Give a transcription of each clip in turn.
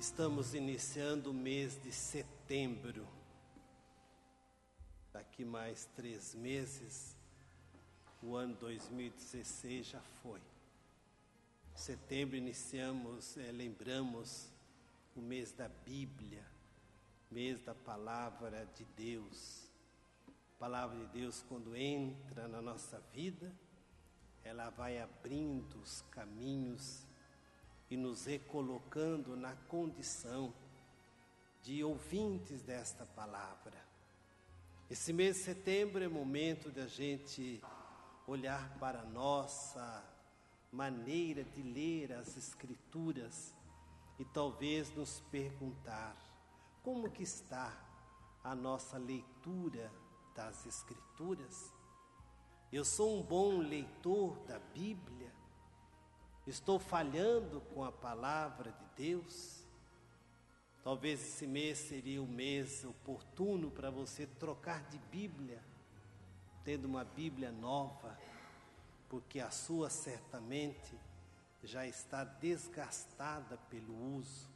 Estamos iniciando o mês de setembro. Daqui mais 3 meses, o ano 2016 já foi. Em setembro lembramos o mês da Bíblia, mês da Palavra de Deus. A Palavra de Deus, quando entra na nossa vida, ela vai abrindo os caminhos e nos recolocando na condição de ouvintes desta palavra. Esse mês de setembro é momento de a gente olhar para a nossa maneira de ler as Escrituras e talvez nos perguntar como que está a nossa leitura das Escrituras. Eu sou um bom leitor da Bíblia? Estou falhando com a palavra de Deus? Talvez esse mês seria o mês oportuno para você trocar de Bíblia, tendo uma Bíblia nova, porque a sua certamente já está desgastada pelo uso.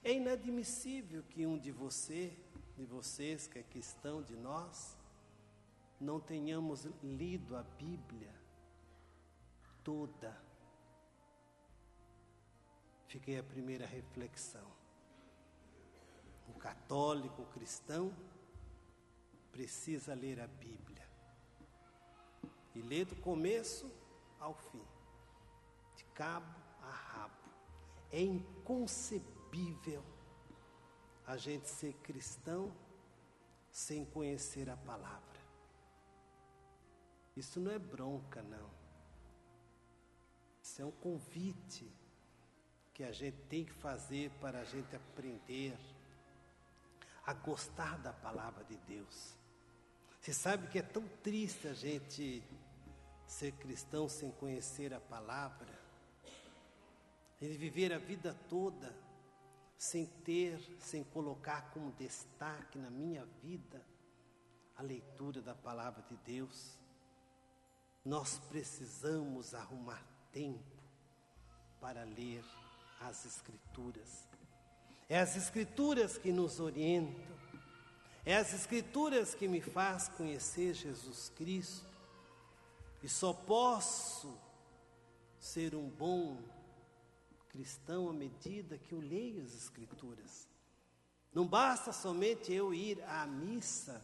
É inadmissível que um de vocês que aqui estão, de nós, não tenhamos lido a Bíblia toda. Fica aí a primeira reflexão. O católico, o cristão, precisa ler a Bíblia. E ler do começo ao fim, de cabo a rabo. É inconcebível a gente ser cristão sem conhecer a palavra. Isso não é bronca, não. Isso é um convite que a gente tem que fazer para a gente aprender a gostar da palavra de Deus. Você sabe que é tão triste a gente ser cristão sem conhecer a palavra, a gente viver a vida toda sem colocar como destaque na minha vida a leitura da palavra de Deus. Nós precisamos arrumar tempo para ler as Escrituras. É as Escrituras que nos orientam, é as Escrituras que me faz conhecer Jesus Cristo, e só posso ser um bom cristão à medida que eu leio as Escrituras. Não basta somente eu ir à missa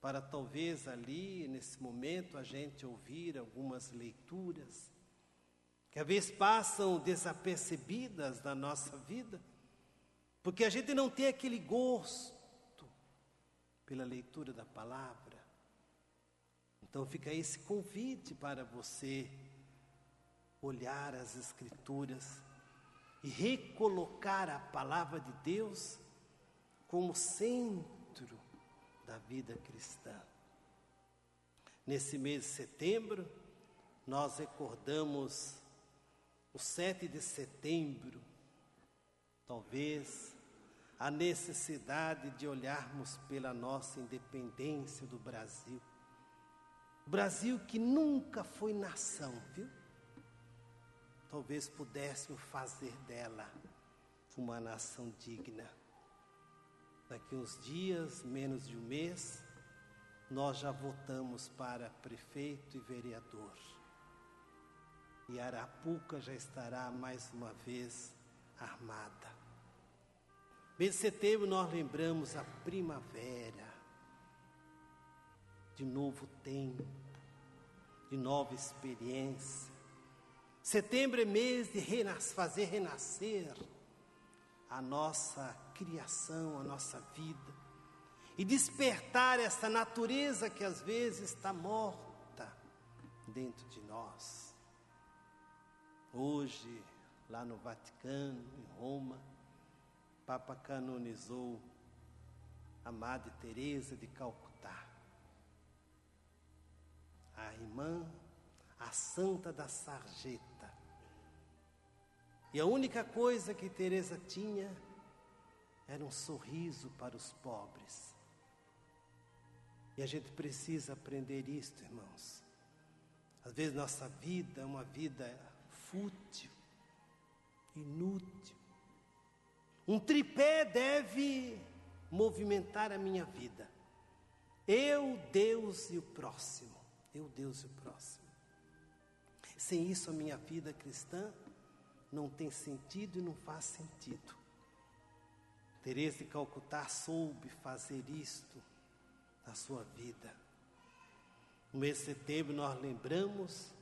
para talvez ali, nesse momento, a gente ouvir algumas leituras que às vezes passam desapercebidas na nossa vida, porque a gente não tem aquele gosto pela leitura da palavra. Então fica esse convite para você olhar as Escrituras e recolocar a palavra de Deus como centro da vida cristã. Nesse mês de setembro, nós recordamos o 7 de setembro, talvez a necessidade de olharmos pela nossa independência do Brasil. O Brasil que nunca foi nação, viu? Talvez pudéssemos fazer dela uma nação digna. Daqui uns dias, menos de um mês, nós já votamos para prefeito e vereador. E Arapuca já estará mais uma vez armada. Mês de setembro nós lembramos a primavera, de novo tempo, de nova experiência. Setembro é mês de fazer renascer a nossa criação, a nossa vida, e despertar essa natureza que às vezes está morta dentro de nós. Hoje, lá no Vaticano, em Roma, o Papa canonizou a Madre Teresa de Calcutá, a irmã, a Santa da Sarjeta. E a única coisa que Teresa tinha era um sorriso para os pobres. E a gente precisa aprender isto, irmãos. Às vezes nossa vida é uma vida fútil, inútil. Um tripé deve movimentar a minha vida. Eu, Deus e o próximo. Eu, Deus e o próximo. Sem isso, a minha vida cristã não tem sentido e não faz sentido. Teresa de Calcutá soube fazer isto na sua vida. No mês de setembro nós lembramos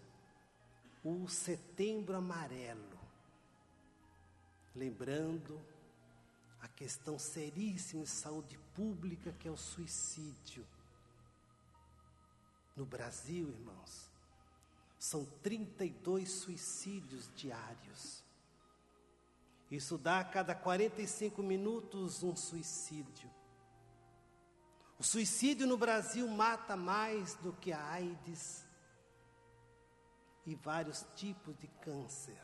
o Setembro Amarelo, lembrando a questão seríssima de saúde pública que é o suicídio. No Brasil, irmãos, são 32 suicídios diários. Isso dá a cada 45 minutos um suicídio. O suicídio no Brasil mata mais do que a AIDS e vários tipos de câncer.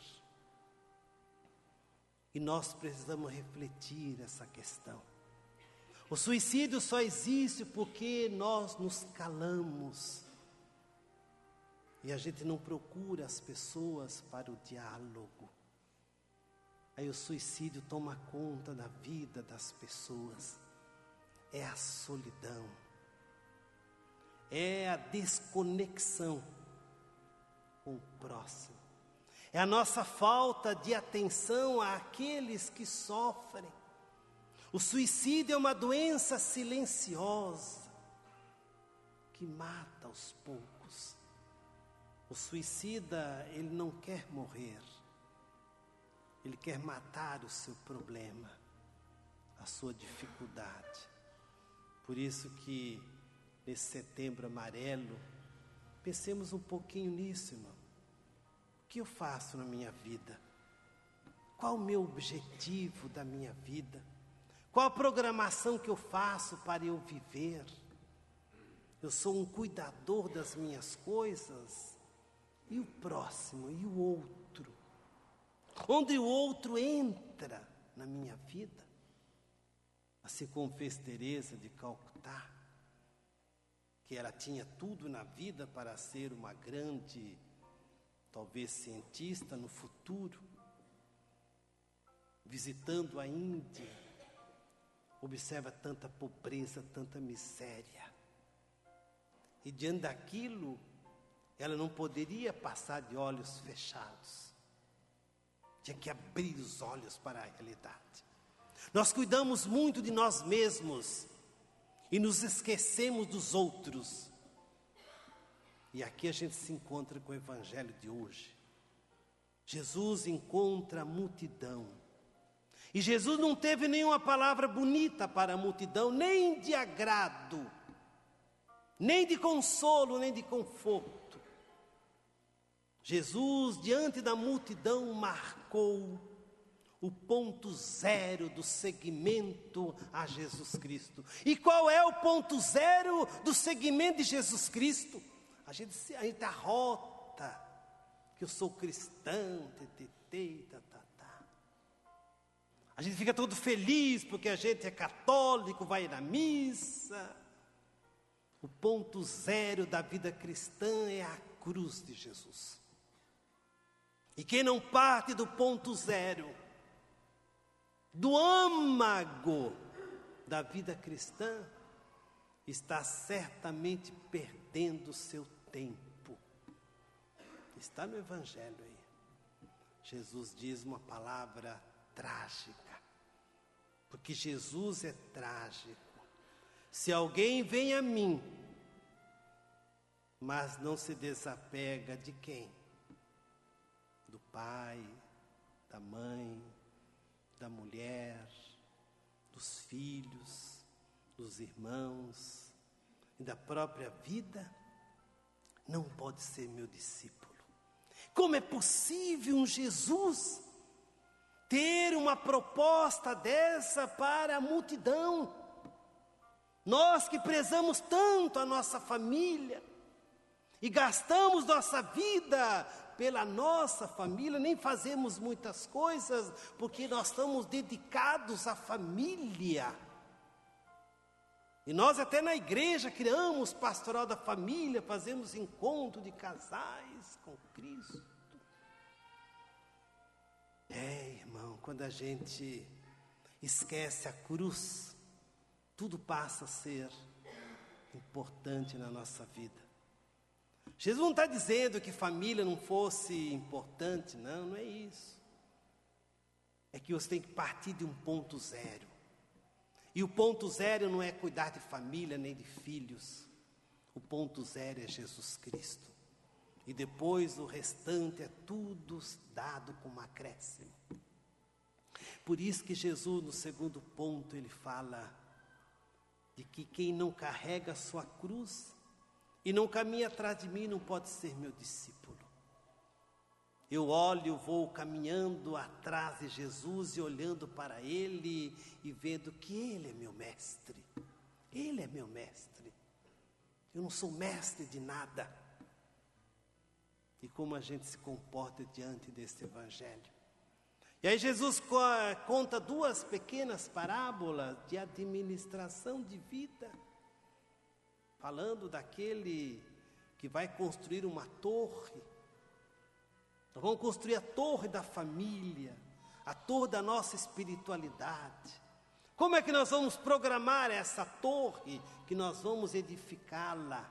E nós precisamos refletir essa questão. O suicídio só existe porque nós nos calamos. E a gente não procura as pessoas para o diálogo. Aí o suicídio toma conta da vida das pessoas. É a solidão. É a desconexão com o próximo. É a nossa falta de atenção àqueles que sofrem. O suicídio é uma doença silenciosa que mata aos poucos. O suicida, ele não quer morrer. Ele quer matar o seu problema, a sua dificuldade. Por isso que nesse Setembro Amarelo, pensemos um pouquinho nisso, irmão. O que eu faço na minha vida? Qual o meu objetivo da minha vida? Qual a programação que eu faço para eu viver? Eu sou um cuidador das minhas coisas? E o próximo, e o outro? Onde o outro entra na minha vida? Assim como fez Teresa de Calcutá, que ela tinha tudo na vida para ser uma grande, talvez cientista no futuro, visitando a Índia, observa tanta pobreza, tanta miséria. E diante daquilo, ela não poderia passar de olhos fechados. Tinha que abrir os olhos para a realidade. Nós cuidamos muito de nós mesmos e nos esquecemos dos outros. E aqui a gente se encontra com o Evangelho de hoje. Jesus encontra a multidão. E Jesus não teve nenhuma palavra bonita para a multidão, nem de agrado, nem de consolo, nem de conforto. Jesus, diante da multidão, marcou o ponto zero do seguimento a Jesus Cristo. E qual é o ponto zero do seguimento de Jesus Cristo? A gente arrota que eu sou cristão, A gente fica todo feliz porque a gente é católico, vai na missa. O ponto zero da vida cristã é a cruz de Jesus. E quem não parte do ponto zero, do âmago da vida cristã, está certamente perdendo o seu tempo. Está no Evangelho aí. Jesus diz uma palavra trágica, porque Jesus é trágico. Se alguém vem a mim, mas não se desapega de quem? Do pai, da mãe, da mulher, dos filhos, dos irmãos e da própria vida, não pode ser meu discípulo. Como é possível um Jesus ter uma proposta dessa para a multidão? Nós que prezamos tanto a nossa família e gastamos nossa vida pela nossa família, nem fazemos muitas coisas porque nós estamos dedicados à família. E nós até na igreja criamos pastoral da família, fazemos encontro de casais com Cristo. Irmão, quando a gente esquece a cruz, tudo passa a ser importante na nossa vida. Jesus não está dizendo que família não fosse importante, não é isso. É que você tem que partir de um ponto zero. E o ponto zero não é cuidar de família nem de filhos. O ponto zero é Jesus Cristo. E depois o restante é tudo dado como acréscimo. Por isso que Jesus, no segundo ponto, ele fala de que quem não carrega a sua cruz e não caminha atrás de mim não pode ser meu discípulo. Eu olho, vou caminhando atrás de Jesus e olhando para Ele e vendo que Ele é meu mestre. Ele é meu mestre. Eu não sou mestre de nada. E como a gente se comporta diante deste Evangelho. E aí Jesus conta duas pequenas parábolas de administração de vida. Falando daquele que vai construir uma torre. Nós vamos construir a torre da família, a torre da nossa espiritualidade. Como é que nós vamos programar essa torre que nós vamos edificá-la?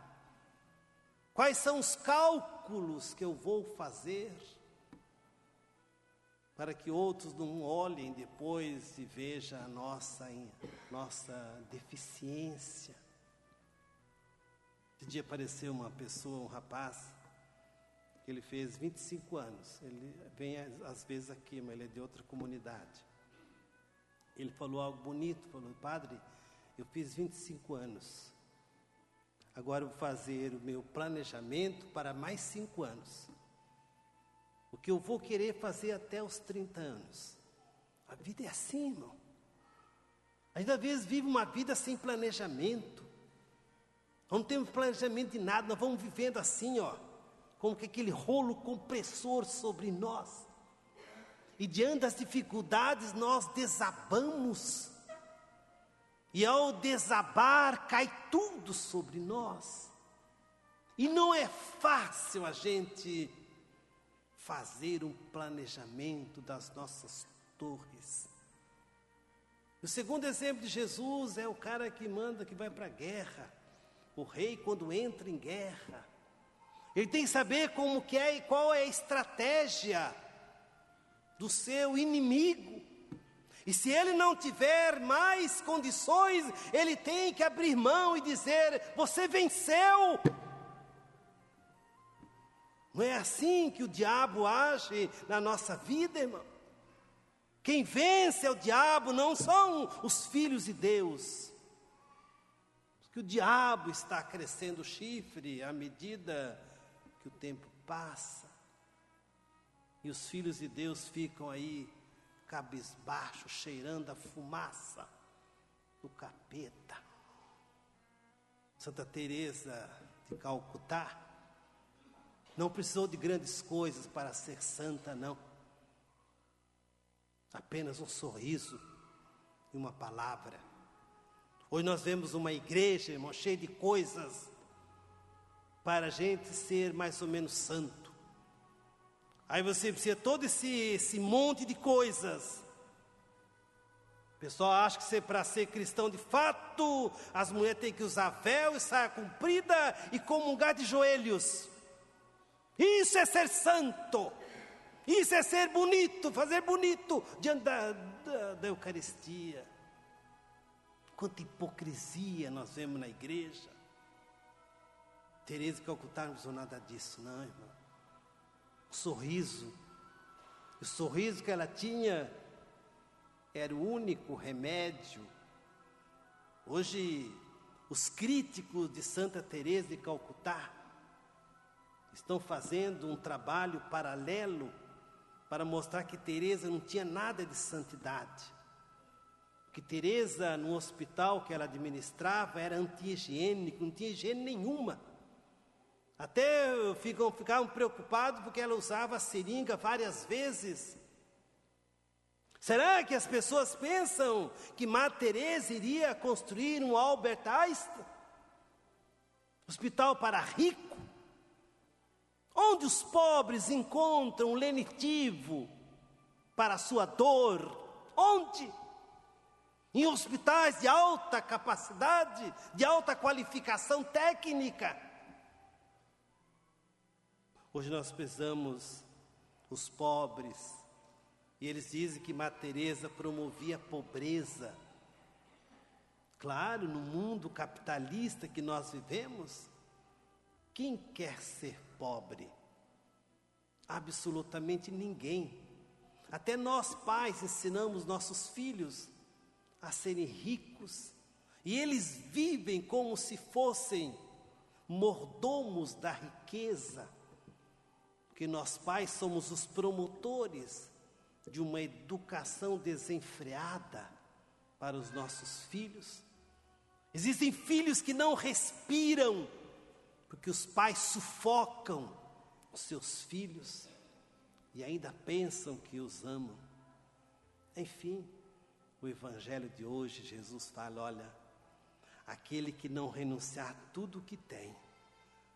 Quais são os cálculos que eu vou fazer para que outros não olhem depois e vejam a nossa deficiência? Esse dia apareceu uma pessoa, um rapaz, que ele fez 25 anos. Ele vem às vezes aqui, mas ele é de outra comunidade. Ele falou algo bonito, falou: padre, eu fiz 25 anos. Agora eu vou fazer o meu planejamento para mais 5 anos. O que eu vou querer fazer até os 30 anos. A vida é assim, irmão. A gente às vezes vive uma vida sem planejamento. Não temos planejamento de nada, nós vamos vivendo assim, como que aquele rolo compressor sobre nós. E diante das dificuldades nós desabamos. E ao desabar cai tudo sobre nós. E não é fácil a gente fazer um planejamento das nossas torres. O segundo exemplo de Jesus é o cara que manda, que vai para a guerra. O rei, quando entra em guerra, ele tem que saber como que é e qual é a estratégia do seu inimigo. E se ele não tiver mais condições, ele tem que abrir mão e dizer: você venceu. Não é assim que o diabo age na nossa vida, irmão. Quem vence é o diabo, não são os filhos de Deus. Que o diabo está crescendo o chifre à medida que o tempo passa. E os filhos de Deus ficam aí cabisbaixo, cheirando a fumaça do capeta. Santa Teresa de Calcutá não precisou de grandes coisas para ser santa, não. Apenas um sorriso e uma palavra. Hoje nós vemos uma igreja, irmão, cheia de coisas para a gente ser mais ou menos santo. Aí você precisa de todo esse monte de coisas. O pessoal acha que para ser cristão de fato, as mulheres têm que usar véu e saia comprida e comungar de joelhos. Isso é ser santo. Isso é ser bonito, fazer bonito diante da Eucaristia. Quanta hipocrisia nós vemos na igreja. Teresa de Calcutá não usou nada disso, não, irmão. O sorriso que ela tinha era o único remédio. Hoje, os críticos de Santa Teresa de Calcutá estão fazendo um trabalho paralelo para mostrar que Teresa não tinha nada de santidade. Que Teresa, no hospital que ela administrava, era anti-higiênico, não tinha higiene nenhuma. Até ficavam preocupados porque ela usava a seringa várias vezes. Será que as pessoas pensam que Madre Teresa iria construir um Albert Einstein? Hospital para rico? Onde os pobres encontram um lenitivo para a sua dor? Onde? em hospitais de alta capacidade, de alta qualificação técnica. Hoje nós pesamos os pobres, e eles dizem que Madre Teresa promovia a pobreza. Claro, no mundo capitalista que nós vivemos, quem quer ser pobre? Absolutamente ninguém. Até nós pais ensinamos nossos filhos a serem ricos, e eles vivem como se fossem mordomos da riqueza, porque nós pais somos os promotores de uma educação desenfreada para os nossos filhos. Existem filhos que não respiram, porque os pais sufocam os seus filhos e ainda pensam que os amam. Enfim, o Evangelho de hoje, Jesus fala, olha, aquele que não renunciar a tudo o que tem,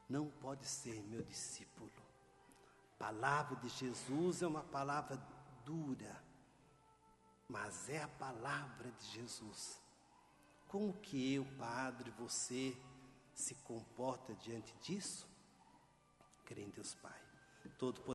não pode ser meu discípulo. A palavra de Jesus é uma palavra dura, mas é a palavra de Jesus. Como que eu, Padre, você se comporta diante disso? Crê em Deus Pai, todo